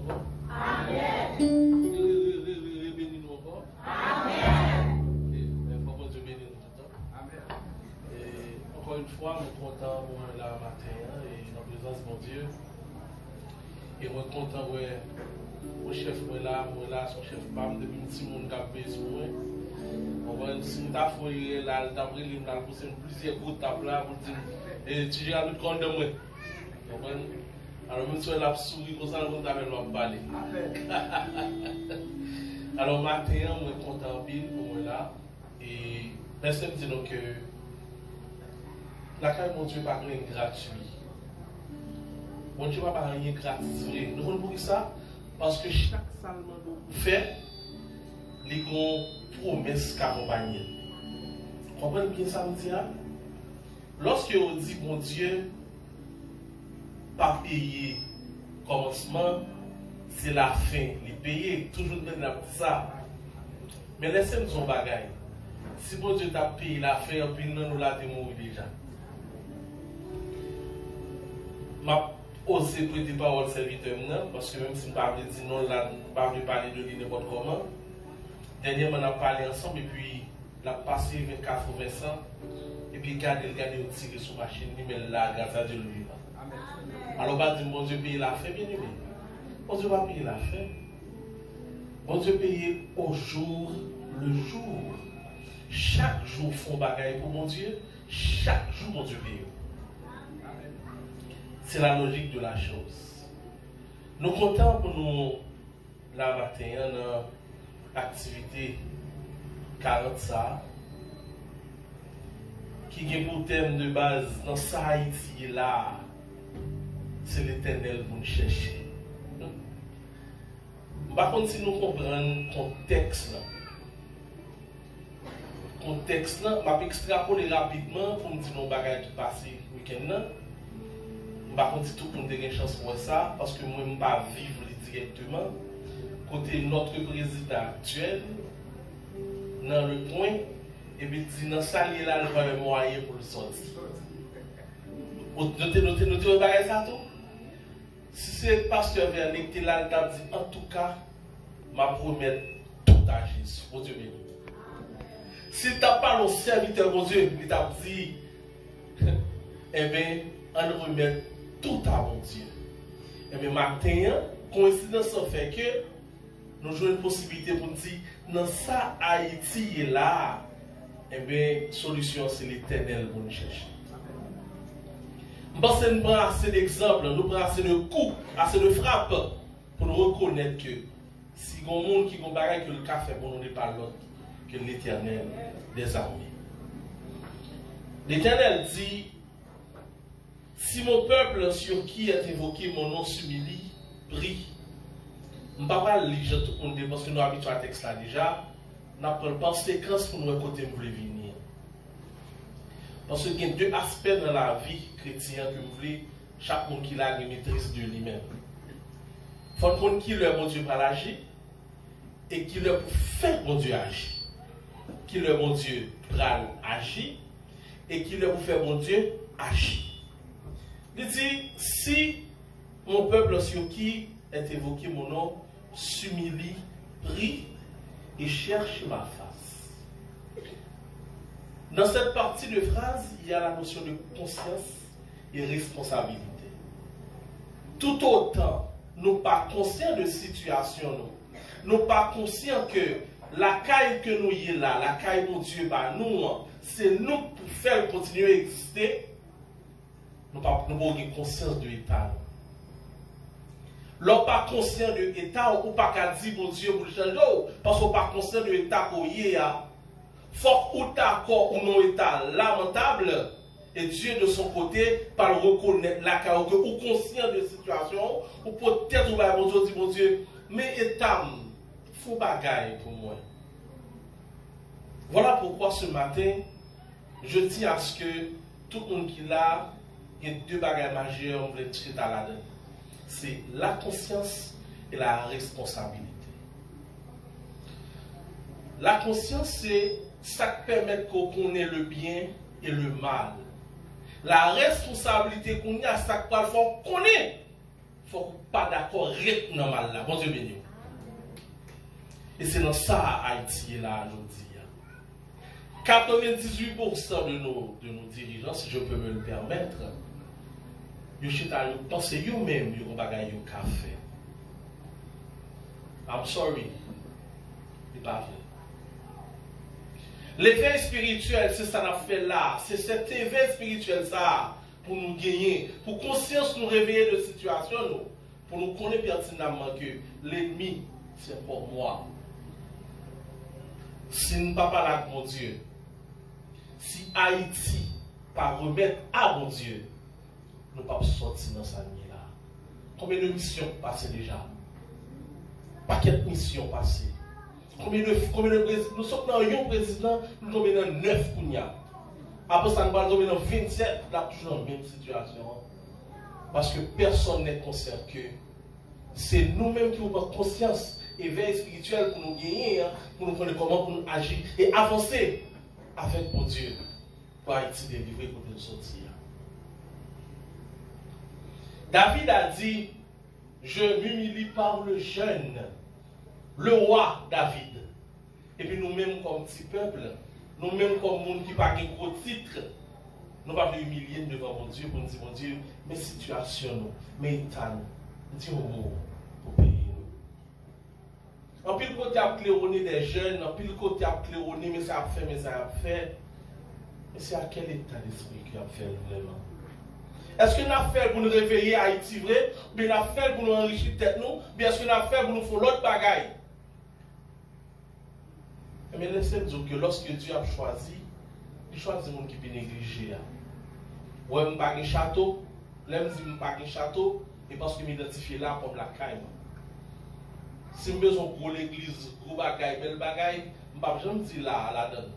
encore. Amen. Bénis nous encore. Amen. Mais il faut que Dieu bénisse tout le temps. Amen. Et encore une fois, nous sommes contents pour la matin et en présence de mon Dieu. Et nous sommes contents de mon chef, moi là, son chef PAM, depuis un petit monde qui a payé sur moi. Si nous avons fait là, nous avons poussé plusieurs coups de table là pour dire, et tu gères le compte de moi. Alors, même si on a souri, comme ça, nous avons parlé. Alors, matin, on est content pour moi là. Et personne dit donc que la carrière, mon Dieu, pas rien gratuit. Mon Dieu, pas rien gratuit. Nous voulons ça parce que chaque salement nous fait, les grandes promesses qu'accompagnent. Comprenez bien ça, me dit? Lorsque on dit, mon Dieu, pas payer commencement, c'est la fin. Les payer, toujours dans ça. Mais laissez-nous son bagage. Si mon Dieu t'a payé la fin, puis nous l'avons mourir déjà. Ma osé prêter parole serviteur parce que même si je ne parle pas de non, là, je ne parle pas parler de lui n'importe comment. Dernièrement, on a parlé ensemble et puis la passé 24 ou 20 ans. Et puis garder au tigre sur la machine, mais là, grâce à Dieu, lui. Alors, on va dire, mon Dieu paye la fin, bien aimé. Mon Dieu va payer la fin. Mon Dieu paye au jour le jour. Chaque jour, font bagaille pour mon Dieu. Chaque jour, mon Dieu paye. C'est la logique de la chose. Nous comptons pour nous, la matin, une activité 40 ça, qui est pour thème de base dans ça Haïti là, c'est l'Éternel pour nous chercher. Par contre, si nous comprenons le contexte, je vais extrapoler rapidement pour me dire nos bagages qui passent le week-end. Par contre, si tout le monde a une chance pour ça, parce que moi, je ne peux pas vivre directement. Côté notre président actuel, dans le point, et puis dit dans ça, il a le moyen pour le sortir. Notez ça tout. Si c'est le pasteur Vernick qui est là, il a dit en tout cas, ma promesse tout à Jésus. Mon Dieu béni. Si tu n'as pas le serviteur, mon Dieu, il t'a dit, eh bien, on remet tout à mon Dieu. Et bien, maintenant, coïncidence fait que nous jouons une possibilité pour dire, dans ça, Haïti est là. Eh bien, solution, c'est l'Éternel pour nous chercher. Je pense que nous prenons assez d'exemples, nous prenons assez de coups, assez de frappes pour nous reconnaître que si il y a un monde qui a un bagage que le café pour nous n'est pas l'autre que l'Éternel des armées. L'Éternel dit, si mon peuple sur qui est évoqué mon nom s'humilie, prie. Je ne vais pas lire tout le monde parce que nous habituons à texte là déjà. Nous prenons pas séquence pour nous côté nous voulons venir. Parce qu'il y a deux aspects dans la vie chrétienne que vous voulez, chaque monde qui a une maîtrise de lui-même. Il faut qu'on qui leur mon Dieu par l'agir et qui leur fait mon Dieu agir. Qui leur mon Dieu pral agir et qui leur fait mon Dieu agir. Il dit, si mon peuple sur qui est évoqué mon nom s'humilie, prie et cherche ma face. Dans cette partie de phrase, il y a la notion de conscience et responsabilité. Tout autant, nous pas conscients de situation, nous pas conscients que la caille que nous y est là, la caille mon Dieu, bah, nous, c'est nous pour faire continuer à exister. Nous n'avons pas conscience de l'État. L'on pas conscient de l'État, ou pas qu'à dire, mon Dieu, pour le changer, parce qu'on pas conscient de l'État qu'on y est. Fort ou d'accord ou non État lamentable, et Dieu de son côté, par le reconnaître la carrière, ou conscient de la situation, ou peut-être, mon Dieu, dit, mon Dieu, mais État, faut bagaille pour moi. Voilà pourquoi ce matin, je tiens à ce que tout le monde qui l'a, il y a deux bagages majeurs, on veut tirer à la donne. C'est la conscience et la responsabilité. La conscience, c'est ça qui permet qu'on connaisse le bien et le mal. La responsabilité qu'on a, ça qui parle qu'on connaît. faut pas d'accord avec dans mal là. Bon Dieu béni. Et c'est dans ça Haïti est là aujourd'hui. 98% de nos dirigeants, si je peux me le permettre, ils pensent eux-mêmes qu'ils ont bagay yo ka fait. I'm sorry. C'est pas vrai. L'éveil spirituel, c'est ça qu'on a fait là. C'est cet éveil spirituel ça pour nous gagner, pour conscience nous réveiller de situation, pour nous connaître pertinemment que l'ennemi, c'est pour moi. Si nous ne parlons pas avec mon Dieu, si Haïti pas remettre à mon Dieu, nous ne pouvons pas sortir dans cette nuit-là. Combien de missions passées déjà? Paquet de missions passées. Combien de présidents? Nous sommes dans un président, nous sommes dans 9 kounya. Après ça, nous sommes dans 27, nous sommes toujours dans la même situation. Parce que personne n'est conscient que c'est nous-mêmes qui avons conscience, éveil spirituel pour nous gagner, pour nous connaître comment pour nous agir et avancer avec mon Dieu pour Haïti délivrer pour nous sortir. David a dit, je m'humilie par le jeune, le roi David. Et puis nous-mêmes comme petit peuple, nous-mêmes comme monde qui n'a pas de gros titre, nous ne pouvons pas humilier devant mon Dieu pour nous dire, mon Dieu, mes situations, mes états, nous disons pour payer. En pile côté à claironner des jeunes, en pile côté à claironner, mais ça a fait, mais ça a fait. Mais c'est à quel état d'esprit qu'il a fait vraiment? Est-ce que nous avons fait pour nous réveiller à Haïti vrai? Ou bien nous avons fait pour nous enrichir tête nous? Ou bien est-ce que nous avons fait pour nous faire l'autre bagaille? Mais laissez-moi dire que lorsque Dieu a choisi, il choisit les gens qui peuvent négliger. Ouais, je n'ai pas de château. Là, je dis que je n'ai pas de château. Et parce que je m'identifie là comme la caille. Si je veux pour l'église, gros bagaille, belle bagaille, je ne vais pas dire là, là-dedans.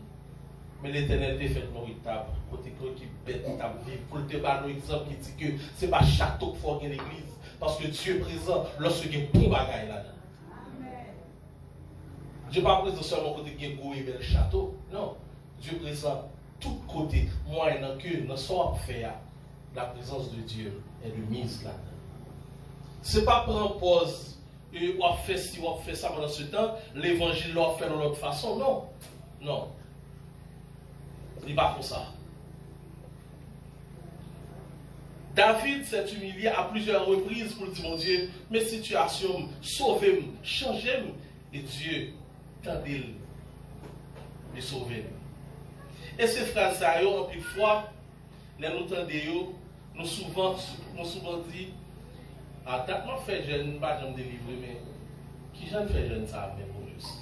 Mais l'Éternel est fait nos étapes, côté qui bête étape vivre, pour te donner un exemple qui dit que ce n'est pas château qu'il faut gagner l'église, parce que Dieu est présent lorsque il y a un bon bagaille là-dedans. Dieu n'est pas présent seulement côté qui est gros et bel château, non. Dieu est présent tout côté, moi et dans que dans son faire, la présence de Dieu est de mise là-dedans. Ce n'est pas prendre pause. Et on fait ci, on fait ça pendant ce temps, l'évangile l'a fait de l'autre façon. Non. Non. Il n'est pas comme ça. David s'est humilié à plusieurs reprises pour dire, mon Dieu, mes situations, sauvez-moi, changez-moi. Et Dieu tendait de sauver. Et ces phrases-là, en plus fois, nous entendons, nous souvent dit, ah, t'as pas fait jeune, pas de me délivrer, mais qui j'en fait jeune ça, même pour juste.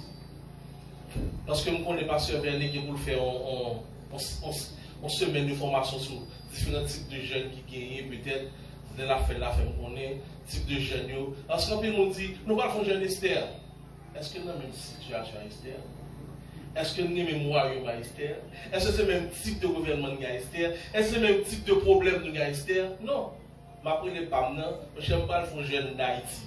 Parce que nous ne connaissons pas sur Vernet qui pour le faire en semaine de formation sur différents types de jeunes qui gagnent, peut-être, de la fin, on connaît, type de jeunes. Parce qu'on nous dit, nous ne faisons pas jeune Esther. Est-ce que nous avons la même situation à Esther? Est-ce que nous avons mémoire à Esther? Est-ce que c'est le même type de gouvernement à Esther? Est-ce que c'est le même type de problème à Esther? Non. Je ne sais pas, je n'aime pas le fond jeune d'Haïti.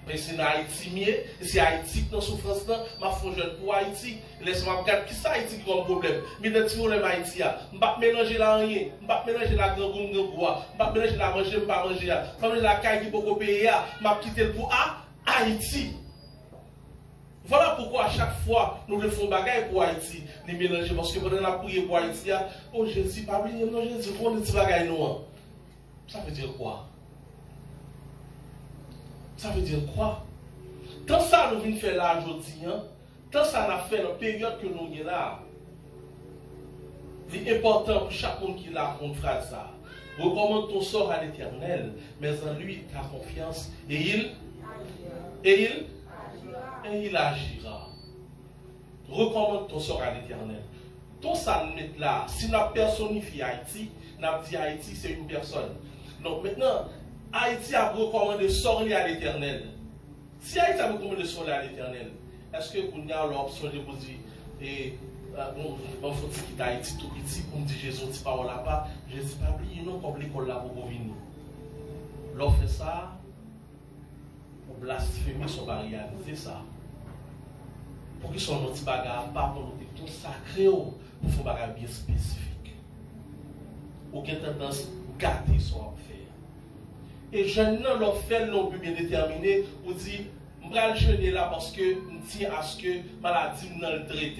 Mais c'est dans Haïti mieux, c'est Haïti qui est en souffrance, je suis jeune pour Haïti. Laisse-moi regarder qui c'est Haïti qui a un problème. Mais dans le problème Haïti, je ne vais pas mélanger la rien, je ne vais pas mélanger la grande gomme, je ne vais pas mélanger la manger, je ne vais pas manger, je ne vais pas mélanger la caille qui peut payer, je vais quitter pour Haïti. Voilà pourquoi à chaque fois nous le faisons bagaille pour Haïti, les mélanger. Parce que pendant la prière pour Haïti, oh Jésus, pas oublier, non Jésus, pour nous dire bagaille nous. Ça veut dire quoi? Ça veut dire quoi? Tant ça nous vient faire là aujourd'hui, tant ça nous a fait dans la période que nous sommes là, c'est important pour chaque monde qui l'a contre phrase ça. Recommande ton sort à l'Éternel, mais en lui ta confiance, et il agira. Recommande ton sort à l'Éternel. Tout ça nous met là, si nous personnifions Haïti, nous dit Haïti c'est une personne. Donc maintenant, Haïti a recommandé sortir à l'Éternel. Si Haïti a recommandé sortir à l'Éternel, est-ce que vous avez l'option de vous dire, il faut quitter Haïti tout petit pour me dire Jésus ne dit pas là-bas, je ne dis pas oublier, non, comme l'école là pour venir. L'on fait ça pour blasphémer son barrière, c'est ça. Pour qu'ils soient notre bagarre, pas pour nous tout sacré, pour faire bagarre bien spécifique. Aucune tendance à garder son affaire. Et jeunes leur fait l'on bien déterminé pour dire, je vais le jeûner là parce que je tiens à ce que la maladie ne le traite.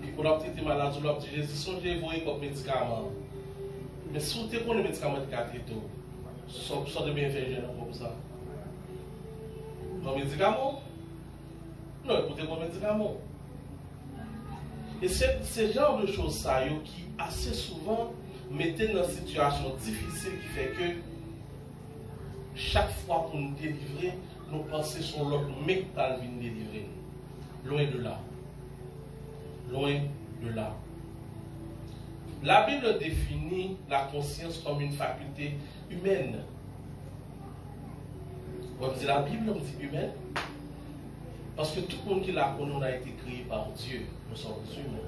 Et pour la petite maladie, on dit Jésus, songez vous comme médicament. Mais si vous avez les médicaments de traiter, ça de bien faire jeune comme ça. Non médicament? Non, écoutez mon médicament. Et c'est ce genre de choses ça, qui assez souvent mettent dans une situation difficile qui fait que chaque fois qu'on nous délivre, nos pensées sont l'autre mec qui vient nous délivrer. Loin de là. Loin de là. La Bible définit la conscience comme une faculté humaine. On dit la Bible, on dit humaine. Parce que tout le monde qui la connaît, on a été créé par Dieu. Nous sommes humains.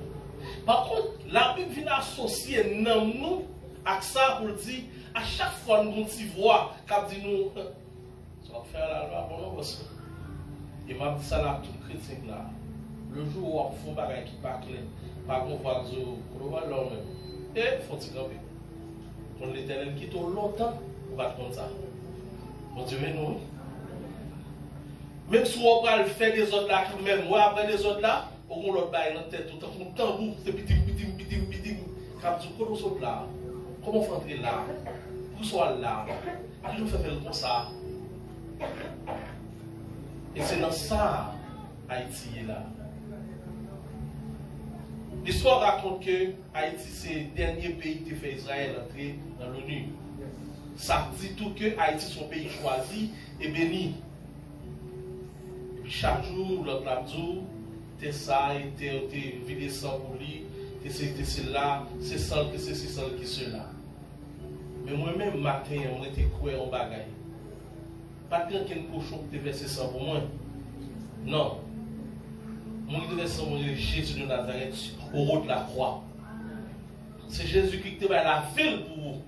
Par contre, la Bible vient associer nous à ça pour dire, à chaque fois nous avons une voix qui dit nous, ça va faire la loi pour nous. Et m'a dit ça là, tout chrétien là. Le jour où on fait un bagage qui n'est pas clair, par contre, on va dire, on va l'homme même. Et il faut se camper. Quand l'Éternel quitte longtemps, on va comme ça. Mon Dieu, mais nous. Même si on va le faire des autres là, même moi après les autres là, on va l'autre bail dans la tête, tout le tambour, c'est bidim. Quand tu connais autres là, comment on fait entrer là? Pour soit là, allez nous faire comme ça. Et c'est dans ça, Haïti est là. L'histoire raconte que Haïti, c'est le dernier pays qui fait Israël entrer dans l'ONU. Ça dit tout que Haïti, son pays choisi et béni. Et puis chaque jour, l'autre l'a dit, t'es ça, t'es vidé sang pour lui, t'es là, c'est ça, c'est ça, c'est cela. Mais moi-même, matin, on était coué en bagaille. Pas quelqu'un cochon qui te versé ça pour moi. Non. Mon devait s'envoyer Jésus de Nazareth au haut de la croix. C'est Jésus-Christ qui va la ville pour vous.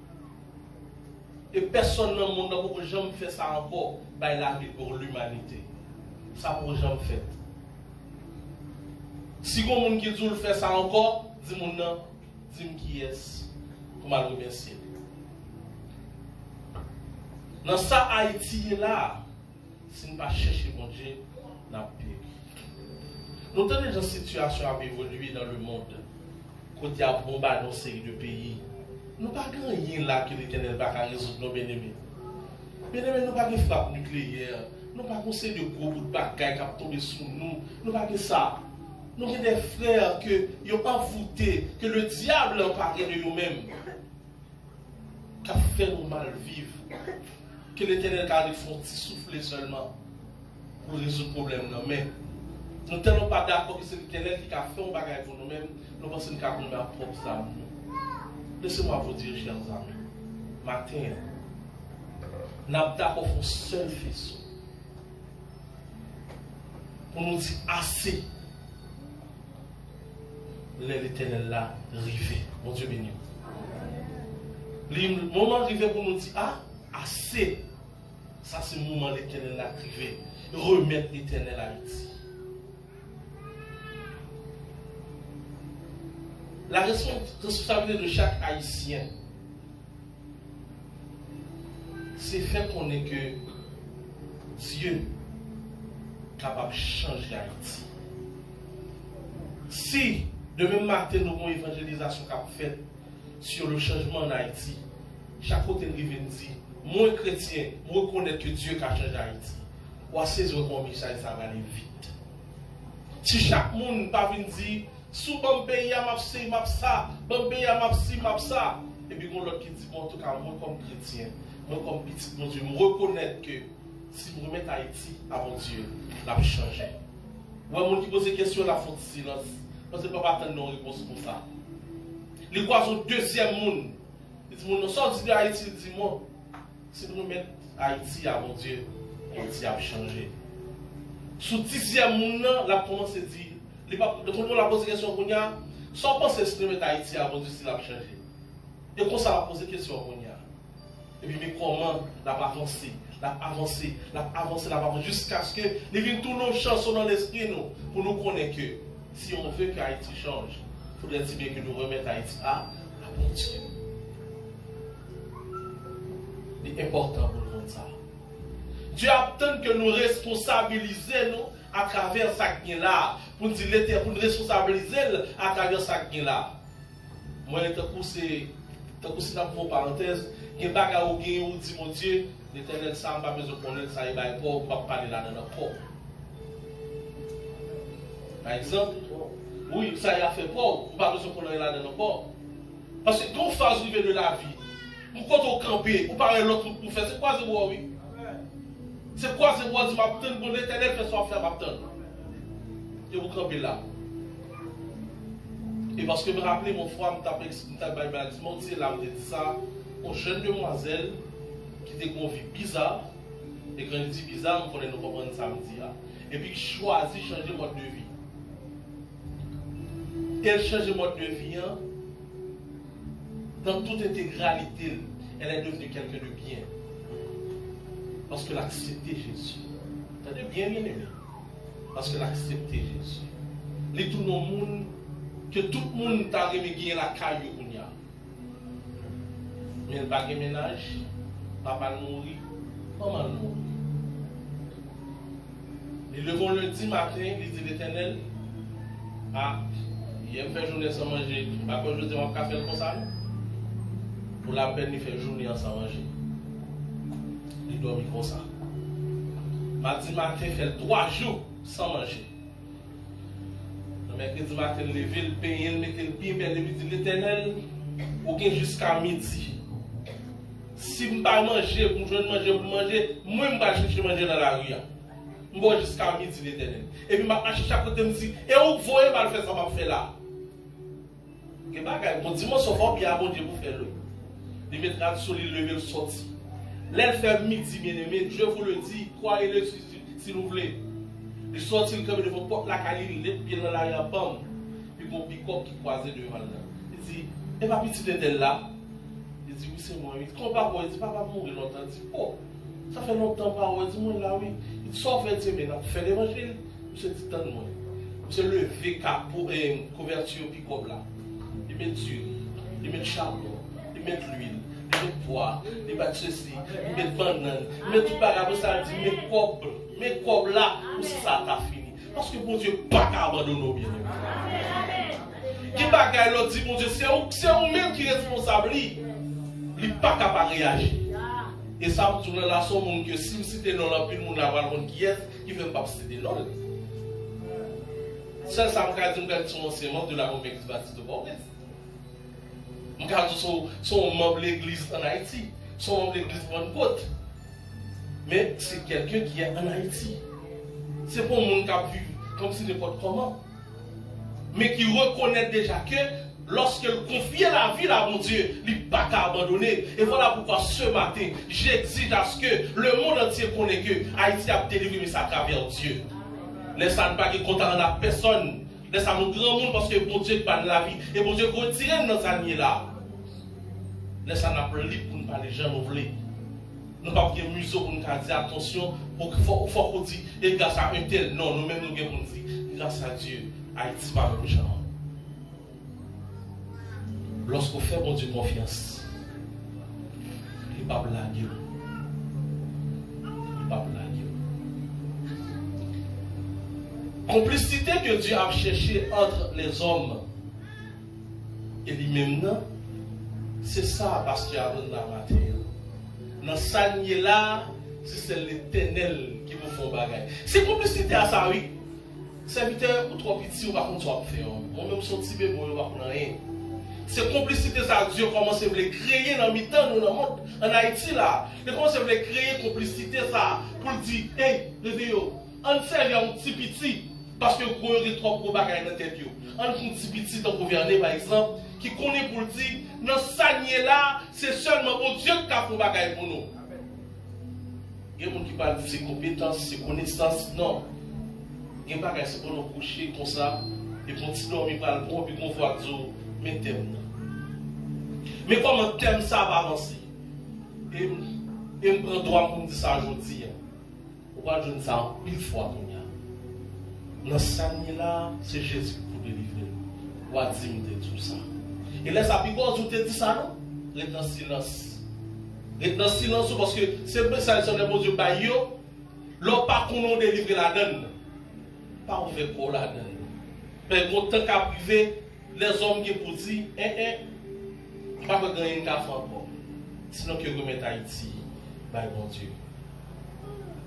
Et personne dans le monde n'a pas jamais fait ça encore. Bah, il a vie pour l'humanité. Ça pour jamais fait. Si vous avez qui dit fait ça encore, dis-moi non, dis-moi qui est-ce. Pour me remercier. Dans ça, Haïti est là. Si nous ne pas chercher mon Dieu, nous avons péri. Nous sommes dans une situation à évoluer dans le monde. Quand il y a bombardé dans une série de pays, nous n'avons pas rien là que l'Éternel va résoudre nos bien-aimés. Bien-aimés, nous n'avons pas de frappe nucléaire. Nous n'avons pas conseil de gros bouts de bagaille qui ont tombé sur nous. Nous n'avons pas ça. Nous avons des frères qui n'ont pas voûté, que le diable a parlé de nous-mêmes. Qui a fait nous mal vivre. Que l'Éternel a fait un petit souffler seulement pour résoudre le problème. Mais nous ne sommes pas d'accord que c'est l'Éternel qui a fait un bagage pour nous-mêmes. Nous pensons que nous avons nos propres âmes. Laissez-moi vous dire, chers amis, matin, nous avons d'accord pour un seul faisceau. Pour nous dire assez. L'Éternel là, rivé. Mon Dieu béni. Le moment arrivé pour nous dire, ah, assez. Ça, c'est le moment l'Éternel là, rivé. Remettre l'Éternel à Haïti. La responsabilité de chaque Haïtien, c'est faire qu'on ait que Dieu est capable de changer Haïti. Si, de même matin, nous avons une évangélisation qu'a faite sur le changement en Haïti, chaque côté de nous dit, moi chrétien, moi reconnaître que Dieu a changé Haïti. Ou à saisir mon message, ça va aller vite. Si chaque monde ne pas venir dire, sous bon pays à mapsi, mapsa, bon pays à mapsi, mapsa. Et puis, on l'autre qui dit, bon, en tout cas, moi comme chrétien, moi comme petit, mon Dieu, me reconnaître que si vous remettez Haïti à mon Dieu, la va changer. Ou un monde qui pose des questions, la faute silence. Parce que papa attend nos réponses pour ça. Les quoi sont deuxième monde. Il dit, mon sorti de Haïti, il dit, moi, si nous remettons Haïti à mon Dieu, Haïti a changé. Sous dixième monde, la commence à dire, le monde la pose question qu'on y a, sans penser que nous mettons Haïti à mon Dieu, s'il a changé. Et comme ça, la pose question qu'on y a. Et puis, mais comment la avancer, jusqu'à ce que les vignes tous nos chansons dans l'esprit, nous, pour nous connaître que si on veut que Haïti change, il faudrait bien que nous remettions Haïti à mon Dieu. C'est important pour nous ça. Dieu attend que nous responsabilisions à travers ça qui est là. Pour nous dire, pour nous responsabiliser à travers ça qui est là. Moi, je poussé dans une parenthèse, il y a des choses qui ont dit, mon Dieu, l'Éternel, ça n'a pas besoin de connaître ça, il va pas parler là dans notre corps. Par exemple, oui, ça y a fait peur, on n'a pas besoin de connaître là dans notre corps. Parce que quand on phase de la vie, quand on campe, on parle de l'autre pour faire, c'est quoi c'est moi, oui? C'est quoi c'est moi, bon, l'Éternel fait son affaire, m'attendre. Et vous campez là. Et parce que je me rappelais, mon frère me tapait, mon Dieu, là, me dit ça, une jeune demoiselle qui était une vie bizarre. Et quand je dis bizarre, on connaît nous comprendre samedi. Et puis, qui choisit de changer de mode de vie. Elle change de mode de vie, dans toute intégralité, elle est devenue quelqu'un de bien. Parce qu'elle a accepté Jésus. T'as bien aimé. Parce qu'elle a accepté Jésus. Les tout le monde, que tout le monde t'a aimé gagner la caillou. Mais elle n'a pas de ménage, papa mourit, maman mourit. Et le bon lundi matin, il dit l'Éternel, ah, il a fait journée sans manger. Après, je dis, on va faire comme ça. Pour la peine, il fait journée sans manger. Il dormit comme ça. Mardi matin, il fait 3 jours sans manger. Le mercredi matin, il levé le pain, il mettait le pied, il dit l'Éternel, ou jusqu'à midi. Si je ne peux pas manger, pour manger, moi je ne vais pas chercher manger dans la rue. Je vais jusqu'à midi l'Éternel. Et puis je vais chercher à côté de me dire, et où vous voyez mal faire ça, je vais faire là. Mon dimanche, il faut bien bon Dieu pour faire le. Il mettra sur le lever le sorti. L'elle fait midi, bien aimé, je vous le dis, croyez-le si vous voulez. Il sortit comme devant porte la caline, les pieds dans l'arrière-bande, puis mon pick-up qui croisait devant là. Il dit, et ma petite est là? Il dit, oui, c'est moi. Il dit, comment pas? Il dit, papa mourir longtemps. Il dit, oh, ça fait longtemps pas. Il dit, moi là, oui. Il dit, soit fait maintenant, fait l'évangile. Monsieur dit, tant de moi. Monsieur levé capot et couverture pick-up là. Il met du, il met charbon, il met l'huile, il met poids, il met ceci, il met banane, il met tout bagage, ça dit, mes cobres là, où ça t'a fini. Parce que bon Dieu, pas qu'à abandonner nos bien. Qui bagaille l'autre dit, mon Dieu, c'est vous-même qui est responsable. Il n'est pas capable de réagir. Et ça, vous tournez là, son monde que si vous citez non, là, puis le monde là, le monde qui est, qui ne veut pas citer non. Ça, ça me dit que son enseignement de la Romaine Baptiste de Bordeaux. Je me son membre de l'église en Haïti, son membre de l'église de Bonne-Côte. Mais c'est quelqu'un qui est en Haïti. C'est pour un monde qui a vu comme si n'importe comment. Mais qui reconnaît déjà que lorsqu'elle confie la vie à mon Dieu, il n'est pas qu'à abandonner. Et voilà pourquoi ce matin, j'exige à ce que le monde entier connaisse que Haïti a délivré mais à travers Dieu. Laissez-nous pas content à personne. Laissez-nous grand monde parce que bon Dieu pas de la vie. Et bon Dieu retire dans sa nuit là. Laissez-nous libre pour ne pas les gens nous voulons. Nous ne pouvons pas museau pour nous dire attention, il faut qu'on dise, et grâce à un tel, non, nous-mêmes nous devons dire, grâce à Dieu, Haïti pas même gens. Lorsqu'on fait bon Dieu confiance, il ne va pas blaguer. Il ne va pas blaguer. Complicité que Dieu a cherché entre les hommes et lui-même, c'est ça parce qu'il y a dans la matière. Dans ça là, c'est l'Éternel qui vous fait bagaille. C'est complicité à ça, oui. Serviteur ou trop petit, on va contre toi faire. On même son petit bébé, on va prendre rien. C'est complicité ça, Dieu commence à créer dans le mi-temps, nous, dans le monde, en Haïti là. Il commence à créer complicité ça, pour dire, hey, réveillez-vous, on serve un petit petit, parce que vous avez trop de bagaille dans la tête. On a un petit petit dans le gouvernement, par exemple, qui connaît pour dire, dans ça là, c'est seulement bon Dieu qui a fait bagaille pour nous. Il y a des gens qui parlent de ses compétences, ses connaissances, non. Il y a des bagaille, c'est pour nous coucher comme ça, et pour nous dormir par le bon, puis qu'on voit Dieu. Mais thème. Mais comment thème ça va avancer? Et je prends droit pour me dire ça aujourd'hui. Pourquoi je dis ça en pile fois? Dans ce là, c'est Jésus qui vous délivrer. Ou a dit tout ça. Et là, ça pique, vous te dit ça, non? Les dans silence. Et dans le silence, parce que c'est ça, c'est le bon Dieu, l'on pas qu'on délivre la donne. Pas on fait pour la donne. Mais quand tant qu'à privé, les hommes qui pour dire, pas que gagner un café encore. Sinon que remettre Haïti, bah bon Dieu.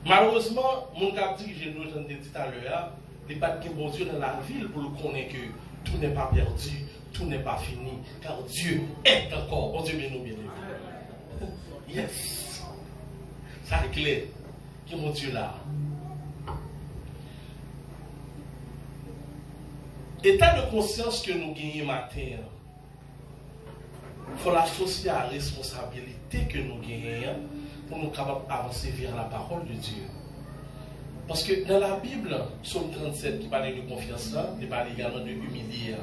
Malheureusement, mon cap dit, j'ai nous dit tout à l'heure, il n'y a pas de bon Dieu dans la ville pour le connaître que tout n'est pas perdu, tout n'est pas fini, car Dieu est encore. Bon Dieu, bien nous bien. Yes. Ça est clair. Qui est mon Dieu là? État de conscience que nous gagnons matin, il faut l'associer à la responsabilité que nous gagnons pour nous capables d'avancer vers la parole de Dieu. Parce que dans la Bible, Psaume 37 qui parle de confiance là, il parle également de humilité.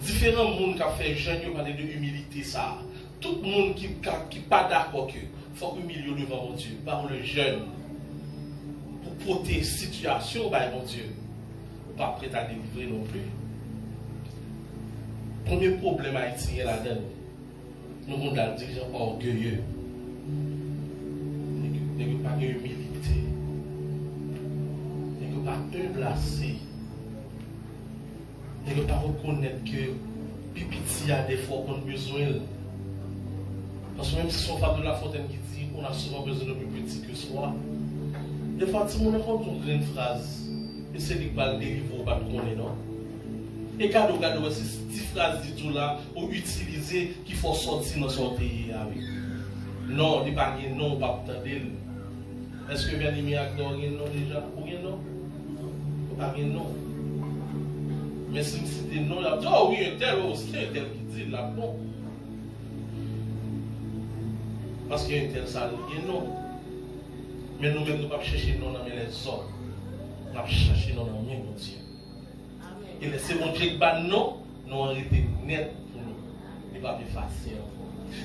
Différents mondes qui ont fait jeune, ils parlent de humilité ça. Tout le monde qui n'est pas d'accord que faut humilier devant mon Dieu, par le jeune, pour protéger la situation, par mon Dieu, pas prêt à délivrer non plus. Premier problème haïtien là-dedans, nous avons des dirigeants orgueilleux. Nous n'avons pas d'humilité. Nous n'avons pas humble assez. Nous n'avons pas reconnaître que Pipiti a des fois qu'on a besoin. Parce que même si son femme de la fontaine qui dit qu'on a souvent besoin de plus petit que soi, des fois, si on entend une phrase, et c'est lui qui va le délivrer, pas de connaître, non? Et quand on regarde ces petites phrases dit tout là, ou utiliser qu'il faut sortir dans son pays avec. Non, il n'y a pas de non, pas de est-ce que bien aimé a non déjà? Ou bien non? Pas de non. Mais si c'était non, il a dit, oh oui, un tel aussi, un tel qui dit là, non. Parce qu'il y a un tel ça, il y a non. Mais nous-mêmes, nous ne pouvons pas chercher non dans les hommes. Nous pouvons chercher non dans mon Dieu. Et laissez mon Dieu qui bat non, nous avons été net pour nous. Il ne va pas facile.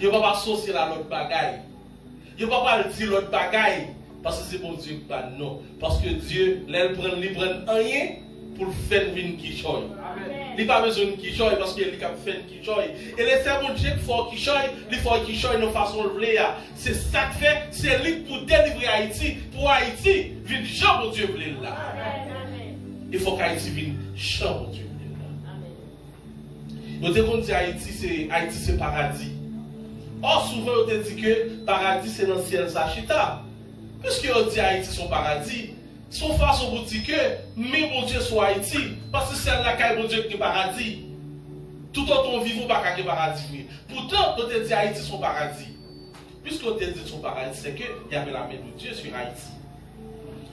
Il ne va pas associer à l'autre bagaille. Il ne va pas dire l'autre bagaille. Parce que c'est mon Dieu qui bat non. Parce que Dieu, il prend rien pour le faire venir qui choye. Il n'a pas besoin de qui choye parce qu'il a fait qui choye. Et laissez mon Dieu qui fait qui choye, il faut qui choye de façon vle. C'est ça que fait, c'est lui pour délivrer Haïti. Pour Haïti, vienne Jean mon Dieu vle là. Il faut qu'Haïti vienne Jean mon Dieu vle là. Vous avez dit Haïti c'est paradis. Or souvent on te dit que paradis c'est dans le ciel Sachita. Puisque on dit Haïti son paradis. Son façon pour dire que, mais mon Dieu soit Haïti, parce que c'est là qu'il y a mon Dieu qui est paradis. Tout autant on vit, on ne peut pas qu'il y ait paradis. Pourtant, on te dit Haïti son paradis. Puisqu'on te dit son paradis, c'est qu'il y avait la main de Dieu sur Haïti.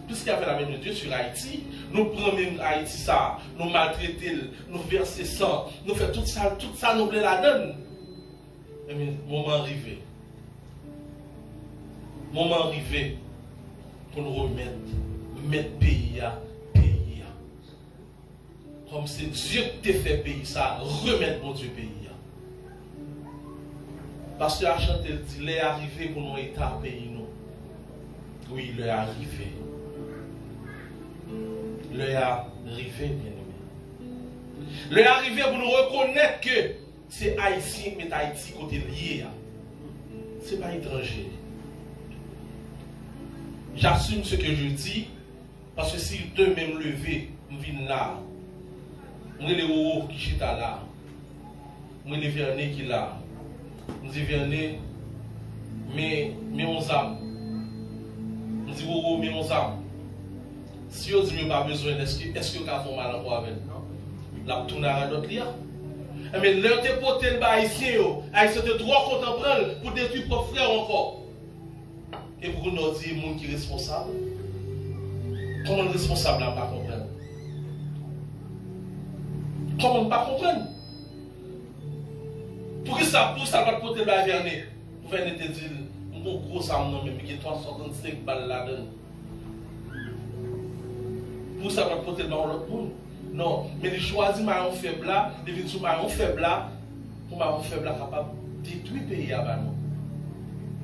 Puisqu'il y avait la main de Dieu sur Haïti, nous prenons Haïti ça, nous maltraitons, nous versons sang, nous faisons tout ça, nous voulons la donne. Mais moment arrivé. Moment arrivé pour nous remettre. Mettre pays à pays. Comme c'est Dieu qui t'a fait pays ça, remettre mon Dieu pays. Parce que la chante elle dit, il est arrivé pour nous état pays nous. Oui, il est arrivé. Il est arrivé, bien aimé. Il est arrivé pour nous reconnaître que c'est Haïtien, mais Haïti côté lié. Ce n'est pas étranger. J'assume ce que je dis. Parce que si deux même levé, nous venons là, nous les hauts qui chita là, nous les vernés qui là, nous les vernés, mais on s'aime. Nous disons hauts, mais on s'aime. Si on dit que pas besoin, est-ce que vous avez mal encore avec nous? La tourne à d'autres liens. Mais l'heure de porter le bas ici, Haïtien te trop content pour détruire propre frère encore. Et pour nous dire, le monde qui est responsable. Comment le responsable n'a pas comprendre? Comment ne pas comprendre? Pour ça va te porter le vernet. Vous venez te dire, mon gros arme non, mais il y a 365 balles là-dedans. Pour ça va te porter le ballon l'autre monde. Non, mais il choisit maillon faible là, il vient sur maillon faible là, pour maillon faible là capable de détruire le pays à nous.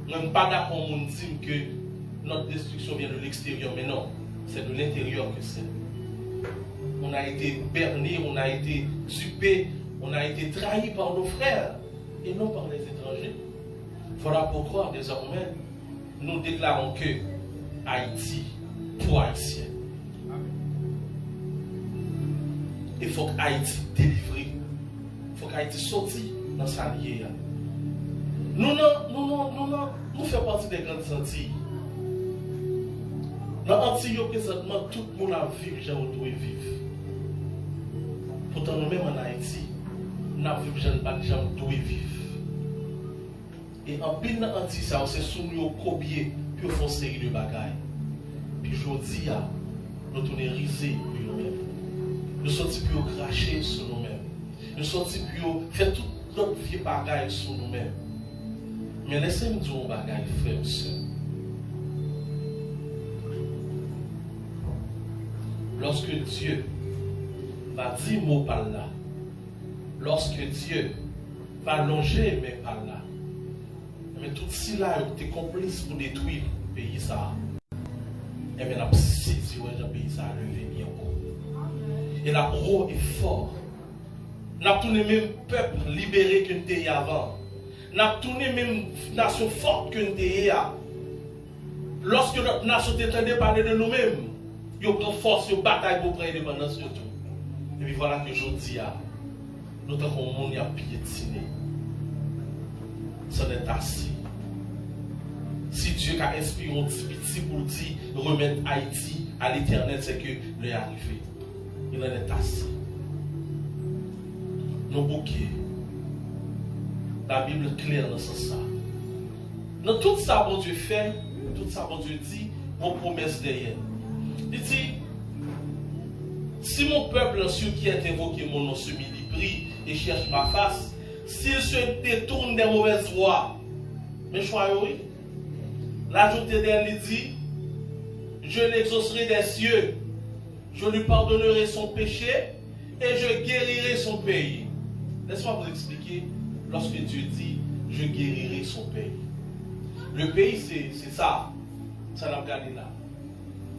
Nous ne sommes pas d'accord pour nous dire que notre destruction vient de l'extérieur, mais non. C'est de l'intérieur que c'est. On a été berné, on a été dupé, on a été trahi par nos frères et non par les étrangers. Voilà pourquoi désormais nous déclarons que Haïti pour Haïtiens. Il faut qu'Haïti délivre. Il faut qu'Haïti sorte dans sa liée. Nous faisons partie des grandes Antilles. Dans l'Antilles, présentement, tout le monde a vécu, j'ai doit vivre. Pourtant, nous-mêmes en Haïti, nous avons vécu, j'ai doit vivre. Et en pile dans l'Antilles, c'est sous nous copier pour faire une série de bagailles. Puis aujourd'hui, nous tournons risés pour nous-mêmes. Nous sommes pour cracher sur nous-mêmes. Nous sommes pour faire toute notre vie bagaille sur nous-mêmes. Mais laissez-nous dire un bagaille, frère et soeur. Lorsque Dieu va dire mot par là, lorsque Dieu va longer mes par là, mais tout cela est complice pour détruire le pays ça. Et bien, la saisi le pays ça a levé bien haut. Et la haut est fort. Nous avons tourné même peuple libéré que nous étions avant. Nous avons tourné même nation forte que nous étions. Lorsque notre nation entendait parler de nous-mêmes, nous avons pris force, nous bataille pour prendre l'indépendance surtout. Et puis voilà que aujourd'hui, nous avons un monde qui a piétiné. Ça n'est assis. Si Dieu a inspiré un petit pour dire remettre Haïti à l'éternel, c'est que l'est arrivé. Il en est assis. Nos bouquets. La Bible est claire dans ce sens. Dans tout ça, bon Dieu fait, tout ça, bon Dieu dit, vos promesses derrière. Il dit, si mon peuple, ceux qui est invoqué mon nom, se m'y prie et cherche ma face, s'il se détourne des mauvaises voies, mes choix, oui. L'ajout d'Éden dit, je l'exaucerai des cieux, je lui pardonnerai son péché et je guérirai son pays. Laisse-moi vous expliquer, lorsque Dieu dit, je guérirai son pays. Le pays, c'est ça. Ça n'a pas gagné là.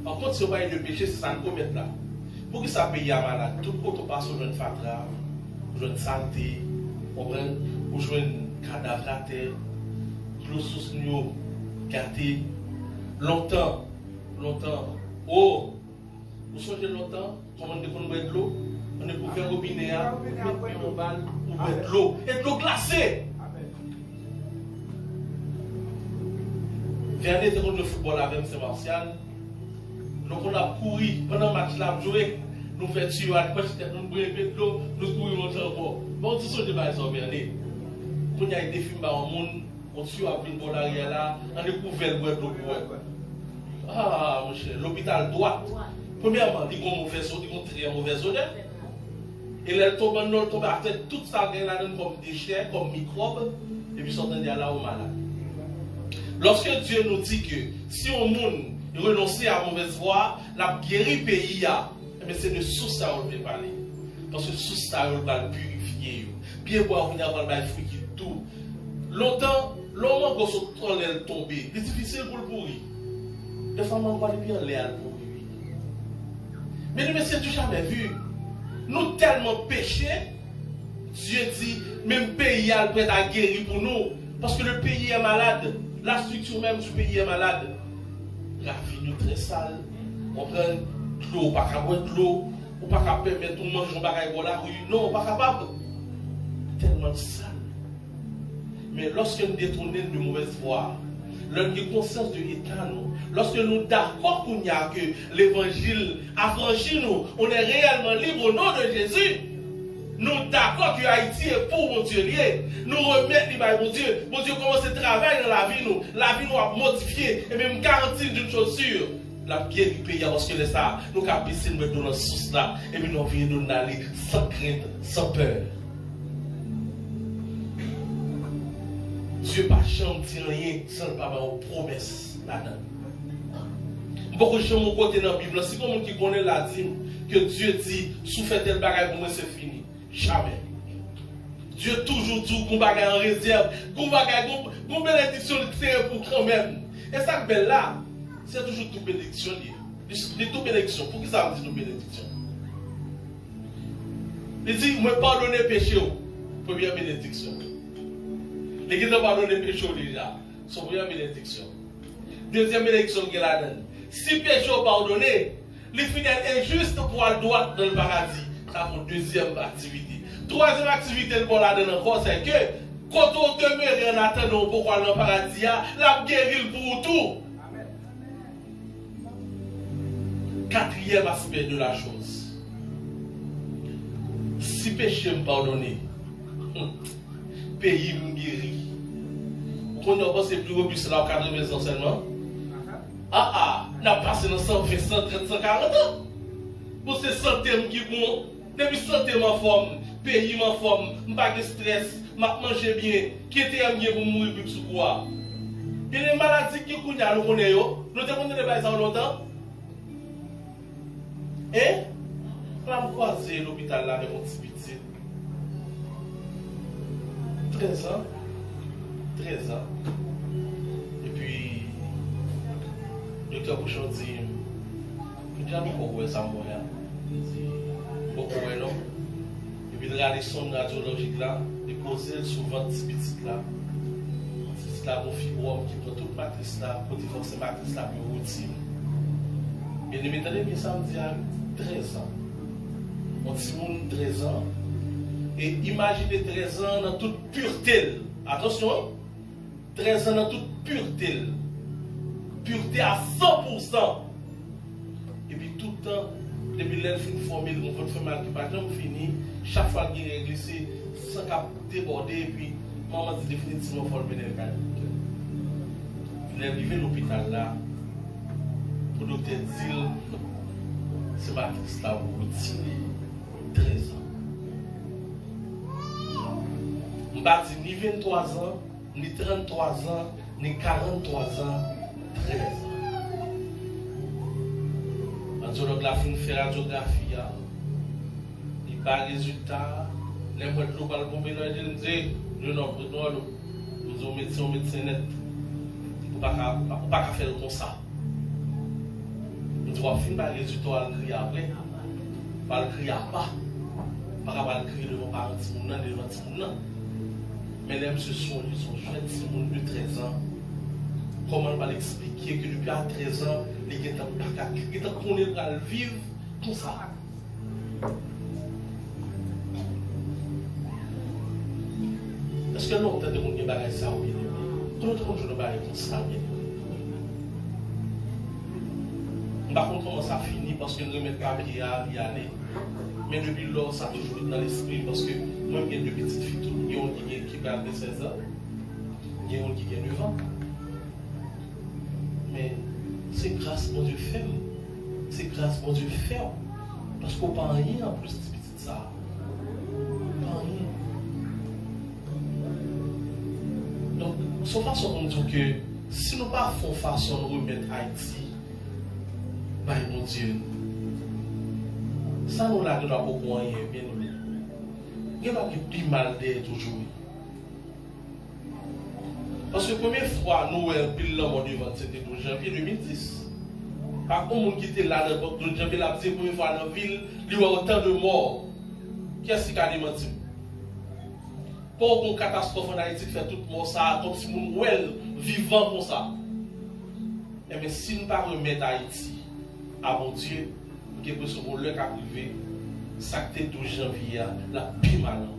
Par contre, si on va le péché, c'est ça qu'on commet là. Pour que ça paye à malade, tout le monde passe au jeune fatra, au jeune santé, au jeune cadavre à terre, l'eau sous nous gâté. Longtemps. Oh, vous songez longtemps, comment on boit de l'eau? On est pour faire robinet, on va boire de l'eau. Et de l'eau glacée. Dernier terrain de football avec M. Martial. Donc on a couru pendant le match là, joué. Nous faisons tuer, nous buvons de l'eau, nous courons encore. Bon, tout ça, je vais faire Bernier. Quand il y a des films dans le monde, on tue à venir pour l'arrière là, on découvre le bois de l'eau. Ah, mon cher, l'hôpital droit. Premièrement, il y a une mauvaise odeur, il y a une très mauvaise odeur. Et là, il tombe à tête, tout ça là comme déchets, comme microbes, et puis sortent là au malade. Lorsque Dieu nous dit que si on monde renoncer à la mauvaise voie, la guérir le pays, c'est de sous ça on peut parler. Parce que sous ça on va le purifier. Bien boire, on a le fruit qui tout. Longtemps, l'homme a se troller tomber. C'est difficile pour le pourrir. Les femmes ont pas bien l'air pour lui. Mais nous, c'est jamais vu. Nous tellement péchés, Dieu dit, même pays est prêt à guérir pour nous. Parce que le pays est malade. La structure même du pays est malade. La vie est très sale. On prend de l'eau, on ne peut pas boire de l'eau. On ne peut pas permettre de manger un bagage pour la rue. Non, on n'est pas capable. Tellement sale. Mais lorsque nous détournons de mauvaises voies, lorsque nous avons conscience de l'état, lorsque nous sommes d'accord que l'évangile a franchi nous, on est réellement libre au nom de Jésus. Nous sommes d'accord que Haïti est pour mon Dieu lié. Nous remettons l'image mon Dieu. Mon Dieu commence à travailler dans la vie nous. La vie nous a modifié. Et même garantie d'une chose sûre. La pierre du pays parce que les ça, nous avons baissé nous mettre dans la source là. Et puis nous venons nous aller sans crainte, sans peur. Dieu pas chanter rien sans pas avoir une promesse là-dedans. Beaucoup de gens mon côté dans la Bible, si comme qui connaît la dîme, que Dieu dit, sous fait tel bagage pour moi c'est fini. Jamais. Dieu toujours dit qu'on bagage en réserve, qu'on bagage, qu'on bénédiction pour quand même. Et ça que belle là, c'est toujours toute bénédiction liée. C'est toute bénédiction. Pour qui ça veut dire toute bénédiction? Il dit, moi pardonner péché, première bénédiction. Les gens pardonnent les péchés déjà. Son première bénédiction. Deuxième bénédiction qu'il a donné. Si péché pardonné, les fidèles injustes pour aller droit dans le paradis. Ça pour deuxième activité. Troisième activité pour la donner encore, c'est que quand on demeure en attendant pourquoi dans le paradis, la guérir pour tout. Quatrième aspect de la chose. Si péché me pardonné, pays me guérit. Quand on pense que c'est plus robuste là au 80 ans seulement. N'a passé dans 120, 130, 140 ans. Pour ces santé qui bon, depuis santé en forme, pays en forme, pas de stress, m'a mangé bien, qui était bien pour mourir plus sous quoi. Il y a des maladies qui nous connaissons, nous avons des ça longtemps. Et on a croisé l'hôpital là avec mon petit petit. 13 ans. 13 ans. Et puis, le docteur Bouchon dit, il dit, pourquoi ça m'a il dit, pourquoi non? Et puis, il regarde les sondes radiologiques là, il pose souvent petit petit là. Petit là, mon fibrome qui prend toute matrice là, pour dire que c'est matrice là plus routine. Et il me dit, ça me dit à 13 ans. Mon petit monde 13 ans. Et imaginez 13 ans dans toute pureté. Attention, 13 ans dans toute pureté. Pureté à 100%. Et puis tout le temps, depuis l'elle fin de formule, on peut faire mal qui pas jamais fini. Chaque fois qu'il est glissé, sans cap déborder, et puis maman dit définitivement il faut le mener le cas. Il est arrivé à l'hôpital là, le docteur dit, c'est matrice là, routine, 13 ans. Je ne pas ni 23 ans, ni 33 ans, ni 43 ans, 13 ans. Radiologue la fin fait radiographie, il pas résultat, les mots de l'eau par le bon bénin, il dit, nous sommes médecins net, on ne peut pas faire comme ça. Nous devons finir par le résultat, on va le crier après, on va le crier à pas, on va le crier devant parents, devant tout le monde. Mais les messieurs sont jeunes, de 13 ans. Comment on va l'expliquer que depuis à 13 ans, les gens qu'on est à vivre comme ça. Est-ce que nous, on tente de nous faire ça ou bien? Tout le monde, je ne vais pas comme ça. Par contre, comment ça finit parce que nous ne mettons pas pied à y aller. Mais depuis lors, ça a toujours été dans l'esprit parce que moi, j'ai deux petites filles, il y a une qui a 16 ans, il y a une qui a 9 ans. Mais c'est grâce à Dieu fait. C'est grâce à Dieu fait. Parce qu'on ne peut rien en plus de petite ça. Pas rien. Donc, sans façon, on dit que si nous ne faisons pas façon de remettre Haïti, bah, mon Dieu, ça nous l'a donné beaucoup moyen, bien nous. Il y a plus mal d'air toujours. Parce que la première fois, nous avons pile l'homme devant, c'était en janvier 2010. Par contre, qui était là dans le janvier, la première fois dans la ville, il y a autant de morts. Qu'est-ce qui a démenti? Pour une catastrophe en Haïti, fait tout le monde ça, comme si nous vivant comme ça. Et bien, si nous ne pas remettre Haïti à mon Dieu, quelque chose pour le cas privé, ça qui est 12 janvier, la plus mal encore.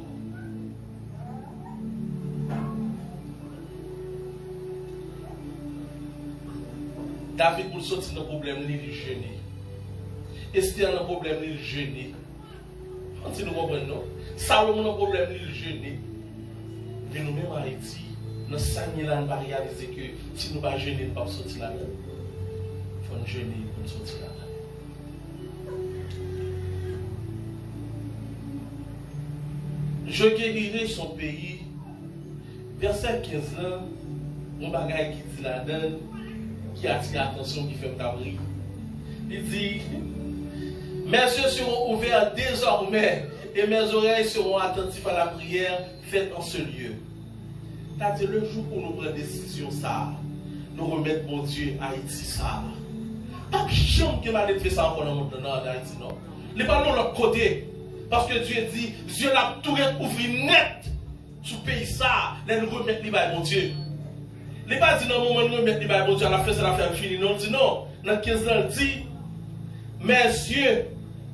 David, pour sortir dans le problème, il jeûner. Esther, dans le problème, il jeûner. Si nous comprenons, Salomon, dans le problème, il jeûner. Mais nous-mêmes en Haïti, nous sommes là, nous pas réaliser que si nous ne pas jeûner, nous ne pouvons pas sortir là-dedans. Il faut jeûner pour sortir là-dedans. Je guérirai son pays. Verset 15 là, mon bagage qui dit là-dedans, qui attire l'attention, qui fait m'abri. Il dit, mes yeux seront ouverts désormais et mes oreilles seront attentives à la prière faite en ce lieu. C'est-à-dire le jour où nous prenons décision, ça, nous remettre mon Dieu Haïti, ça. Pas de chambre qui m'a fait ça encore dans le monde d'Haïti, non. Il n'est pas de l'autre côté. Parce que Dieu dit, Dieu l'a tout ouvert net. sous pays ça, les nous remettre les bails, mon Dieu. Les pas dit dans le moment où nous remettre les bails, mon Dieu, à la fin, c'est la fin finie. Non, dit non. Dans 15 ans, dit, mes yeux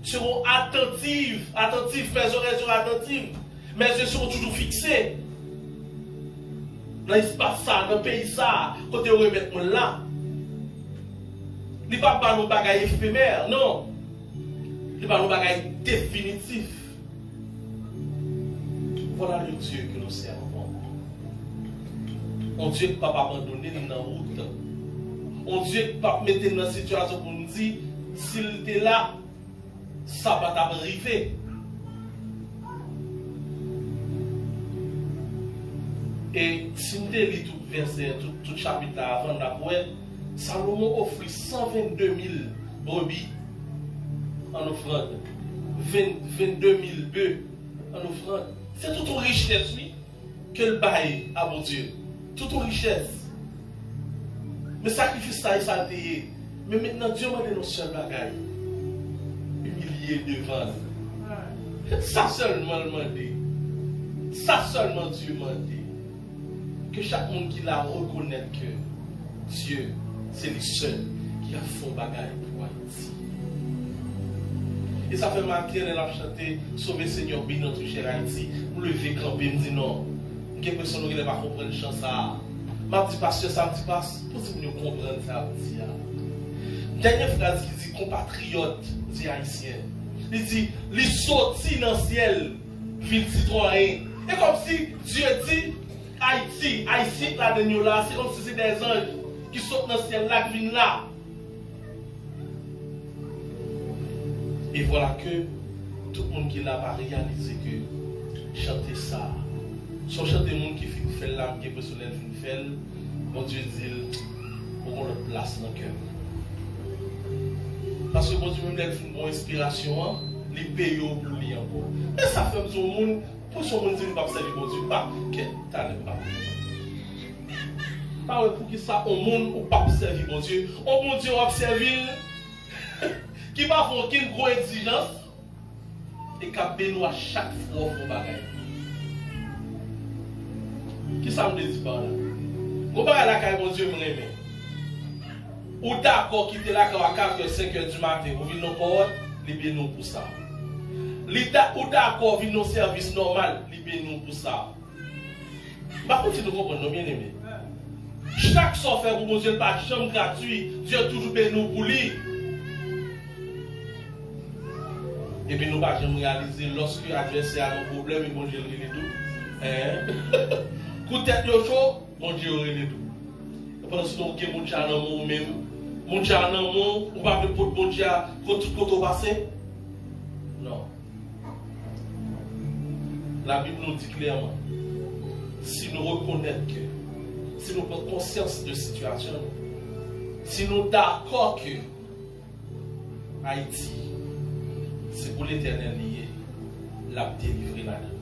seront attentifs, mes oreilles seront attentives, mes yeux seront toujours fixés. Dans l'espace ça, dans le pays ça, quand on remettre mon là. Il n'y a pas de bagaille éphémère, non. Il n'y a pas de bagaille définitif. Voilà le Dieu que nous servons. Un Dieu qui ne va pas abandonner dans la route. Un Dieu qui ne va pas mettre dans une situation pour nous dire, s'il était là, ça va t'arriver. Et si nous lisons tout verset, tout chapitre avant d'après, Salomon offrit 122 000 brebis en offrande, 22 000 bœufs en offrande. C'est toute une richesse, oui, que le bail à mon Dieu. Toute une richesse. Mais sacrifice ça et ça payé. Mais maintenant, Dieu m'a donné nos seuls bagailles. Humilié devant nous. Ça seulement m'a dit. Ça seulement Dieu m'a dit. Que chaque monde qui l'a reconnaît que Dieu, c'est le seul qui a fait bagaille pour Haïti. Et ça fait marquer, elle a chanté Sauver Seigneur, bien notre cher Haïti. Pour lever, camper, me dit non. Quelques personnes qui ne pas comprendre le chant ça. Ma petite pasteur, ça me dit pas. Pour que nous comprenions ça. Dernière phrase qui dit compatriote, dit haïtien. Il dit, les sorties dans le ciel, ville citoyen. Et comme si Dieu dit, Haïti, Haïti, là, de nous là, c'est comme si c'est des anges qui sautent dans le ciel là, qui viennent là. Et voilà que tout le monde qui l'a pas réalisé que chanter ça, son chant des monde qui fait l'âme, qui est personnel, fait mon Dieu dit, pour qu'on le place dans le cœur. Parce que bon Dieu même fait une bonne inspiration, les pays au plus liés encore. Mais ça fait que son monde, pour son monde, il va servir bon Dieu, pas que t'as pas. Pas pour qui ça, au monde, ou pas servir bon Dieu. Au bon Dieu, on va servir qui va faire aucune grosse exigence et qui a béni à chaque fois pour bagaille. Qui ça me dit par là? Vous parlez là quand bon Dieu me remet. Ou d'accord qui était là quand à 4h, 5h du matin, vous venez nos portes, libérez nous pour ça. Ou d'accord, venez nos services normal, libérez nous pour ça. Par contre, si nous comprenons bien aimé. Chaque soir fait pour mon Dieu, pas de chambre gratuite, Dieu toujours béni nous pour lui. Et puis nous ne pouvons jamais réaliser lorsque l'adversaire a nos problèmes, et bon Dieu les tout. Coup de tête chaud, bon Dieu les tout. Pendant ce temps, mon Dieu a un mot même. Mon Dieu a un mot, ou pas de bon Dieu contre tout passé. Non. La Bible nous dit clairement, si nous reconnaissons que, si nous prenons conscience de la situation, si nous sommes d'accord que Haïti, c'est pour l'éternel lié, l'a délivré là-dedans.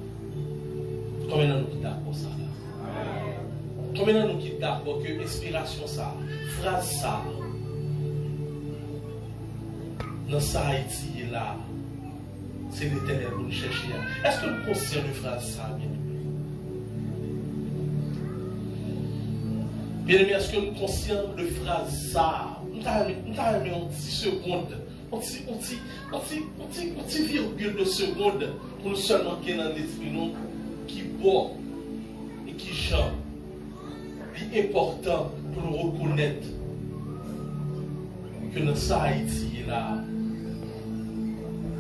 Combien de nous qui d'accord ça? Combien de nous qui d'accord que inspiration ça, phrase ça, dans ça Haïti est là, c'est l'éternel pour nous chercher. Est-ce que nous conscients de phrase ça, bien aimé? Bien aimé, est-ce que nous conscients de phrase ça? Nous avons mis en 10 secondes. On petit virgule de seconde pour nous seulement qui est dans l'esprit nous qui boit et qui chante. C'est important pour nous reconnaître que notre Haïti est là.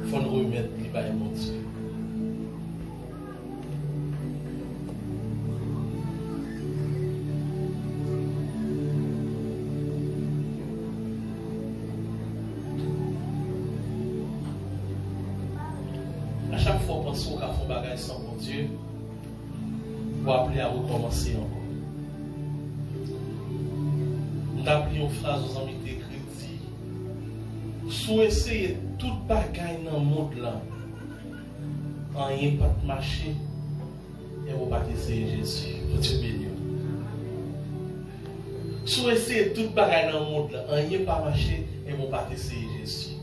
Il faut nous remettre les bails mon Dieu. Chaque fois qu'on pense qu'on a fait un bagage sans mon Dieu, pour appeler à recommencer encore. Nous appelons une phrase aux amis d'écrit dit, sous essayer tout bagage dans le monde là, rien pas de marcher, et vous pas essayer Jésus. Pour Dieu béni. Sous essayer tout bagage dans le monde là, rien pas marcher, et vous pas essayer Jésus.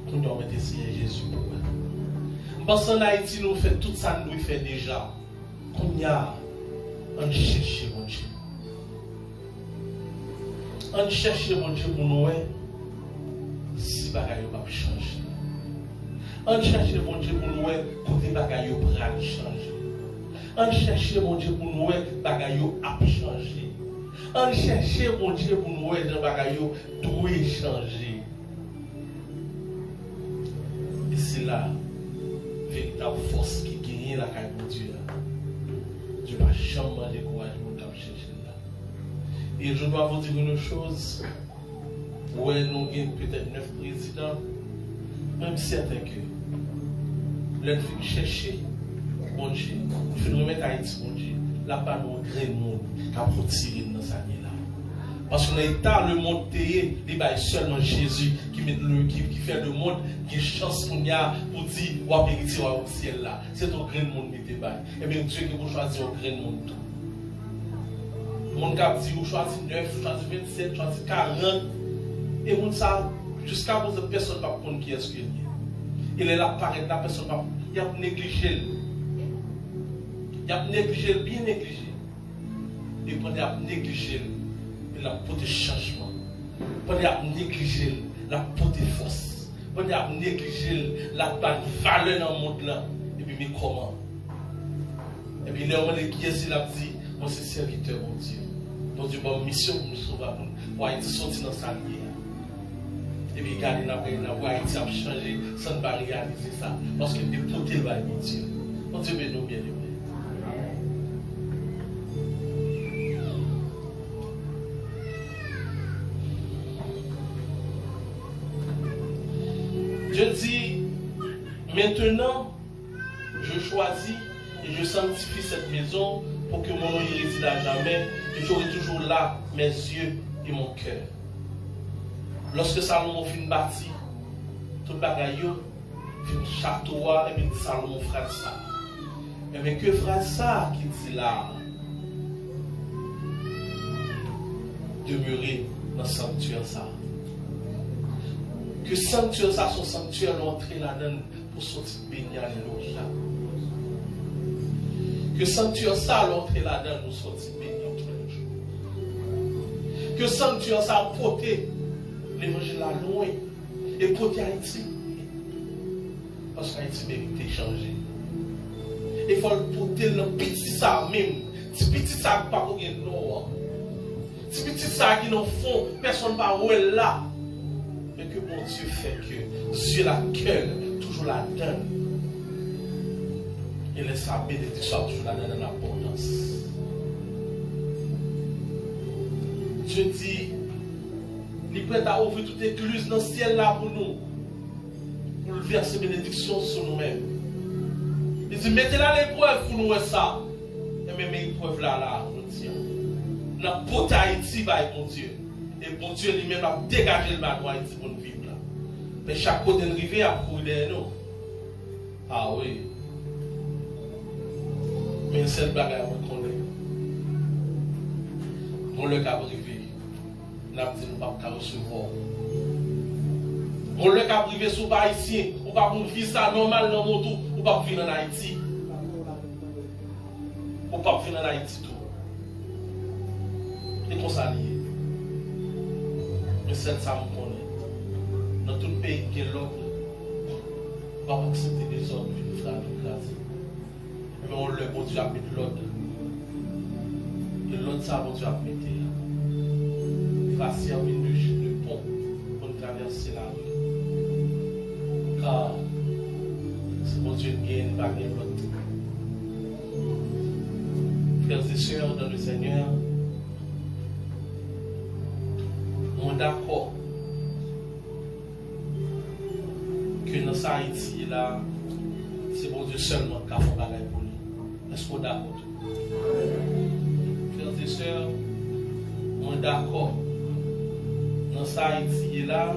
Pour nous essayer Jésus. Parce qu'en Haïti, nous faisons tout ça, nous faisons déjà. qu'on y a, on cherche mon Dieu. On cherche mon Dieu pour nous, si bagaille va changer. On cherche mon Dieu pour nous, côté bagaille va changer. On cherche mon Dieu pour nous, bagaille va changer. On cherche mon Dieu pour nous, bagaille doit changer. Et c'est là, véritable force qui gagne la caille de Dieu. Dieu va jamais décourager mon temps chercher là. Et je dois vous dire une chose. Ouais, nous avons peut-être 9 présidents. Même certain que l'on fait chercher mon Dieu, il faut remettre Haïti mon Dieu. Là, pas nous grain monde qui a tirer dans sa vie là. Parce que l'état, le monde théé, il y a seulement Jésus qui fait le monde qui chance pour dire, ou à vérité au ciel là. C'est au grain monde qui est bas. Et bien Dieu qui vous choisir au grain monde tout. Mon cap dit vous choisissez 9, vous choisissez 27, vous choisissez 40. Et mon ça, jusqu'à présent, personne ne va prendre qui est-ce qu'il est. Il est là, paraît là, personne ne va. Il a négligé. Il a négligé, bien négligé. Et pendant qu'il a négligé, il a porté changement. Pendant qu'il a négligé, il a porté force. Pendant qu'il a négligé, il a pas de valeur dans le monde là. Et puis, mais comment? Et puis, les hommes qui est là, dit, moi, c'est serviteur, mon Dieu. Donc, Dieu, ma mission pour nous sauver, pour Haïti sortir dans sa vie. Et puis, regardez, la Haïti a changé sans ne pas réaliser ça. Parce que des potés, mon Dieu. Mon Dieu, mais nous, bien aimés. Je dis, maintenant, je choisis et je sanctifie cette maison pour que mon nom y réside à jamais et j'aurai toujours là mes yeux et mon cœur. Lorsque Salomon finit bâti, tout bagaille, fin château, et puis Salomon frère ça. Mais que frère ça qui dit là, demeurer dans le sanctuaire ça. Que sanctuaire ça, son sanctuaire, l'entrée là-dedans pour sortir baigner à l'éloge là. Que sanctuaire ça, l'entrée là-dedans pour sortir baigner tous les jours. Que sanctuaire ça, porter l'évangile là loin et porter Haïti. Parce qu'Haïti mérite changer. Il faut le porter dans le petit ça même. Si petit ça qui pas pour gagner l'eau. Si petit ça qui dans fond, personne ne va voir là. Mais que mon Dieu fait que Dieu la cœur toujours la donne. Et laisse sa bénédiction toujours la donne dans l'abondance. Dieu dit, il est prêt à ouvrir toute écluse dans le ciel là pour nous. Pour verser bénédiction sur nous-mêmes. Il dit, mettez-la l'épreuve pour nous ça. Et même l'épreuve là, nous disons. La porte Haïti va être mon Dieu. Et bon Dieu lui-même a dégagé le manoir Haïti pour nous vivre là. Mais chaque côté de rivière a couru derrière nous. Ah oui. Mais une seule bagarre qu'on connaît. On le cap privé. Nous avons dit nous ne pouvons pas recevoir. On le cap privé sous pas ici. On va pour vivre ça normal dans mon tour. On va vivre en Haïti. On va vivre en Haïti tout. Et qu'on s'allie. Mais c'est ça qu'on connaît. Dans tout le pays qui est l'ordre, on va accepter des ordres d'une frère de classe. Mais on le bon Dieu a mis l'ordre. Et l'ordre, ça, bon Dieu a mis. Il va servir de pont pour traverser la rue. Car c'est bon Dieu qui gagne, pas gagner l'autre. Frères et sœurs dans le Seigneur, on est d'accord que dans sa Haïti là, c'est bon Dieu seulement qui a fait bagaille pour lui. Est-ce qu'on est d'accord? Frères et sœurs, on est d'accord. Dans sa Haïti là,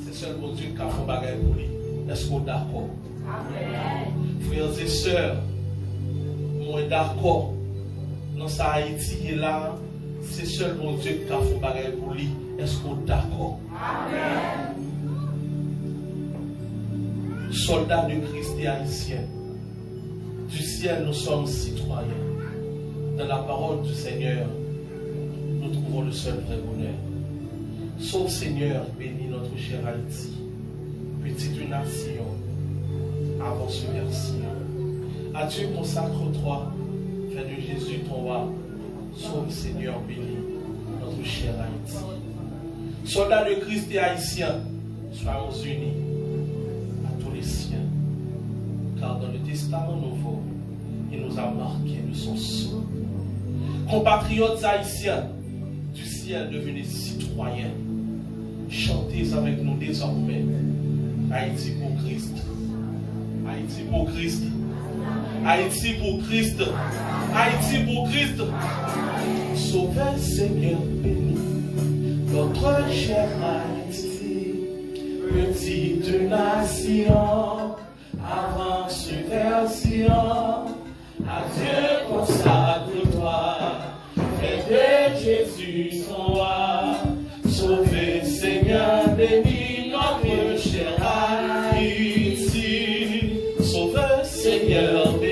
c'est seulement Dieu qui a fait bagaille pour lui. Est-ce qu'on est d'accord? Frères et sœurs, on est d'accord. Dans sa Haïti là, c'est seulement Dieu qui a fait bagaille pour lui. Est-ce qu'on est d'accord? Amen. Soldats de Christ et haïtiens, Du ciel, nous sommes citoyens. Dans la parole du Seigneur, nous trouvons le seul vrai bonheur. Sauve Seigneur, bénis notre cher Haïti, petite nation, avance vers Sion. À Dieu consacre-toi, fais de Jésus ton roi. Sauve Seigneur, bénis notre cher Haïti. Soldats de Christ et Haïtiens, soyons unis à tous les siens. Car dans le Testament nouveau, il nous a marqué de son sang. Compatriotes haïtiens, du ciel devenez citoyens. Chantez avec nous désormais. Haïti pour Christ. Haïti pour Christ. Haïti pour Christ. Haïti pour Christ. Sauvez Seigneur béni notre cher Haïti, petite nation, avance vers Sion. À Dieu consacre-toi, fais de Jésus ton roi. Sauvez Seigneur béni notre cher Haïti. Sauvez Seigneur béni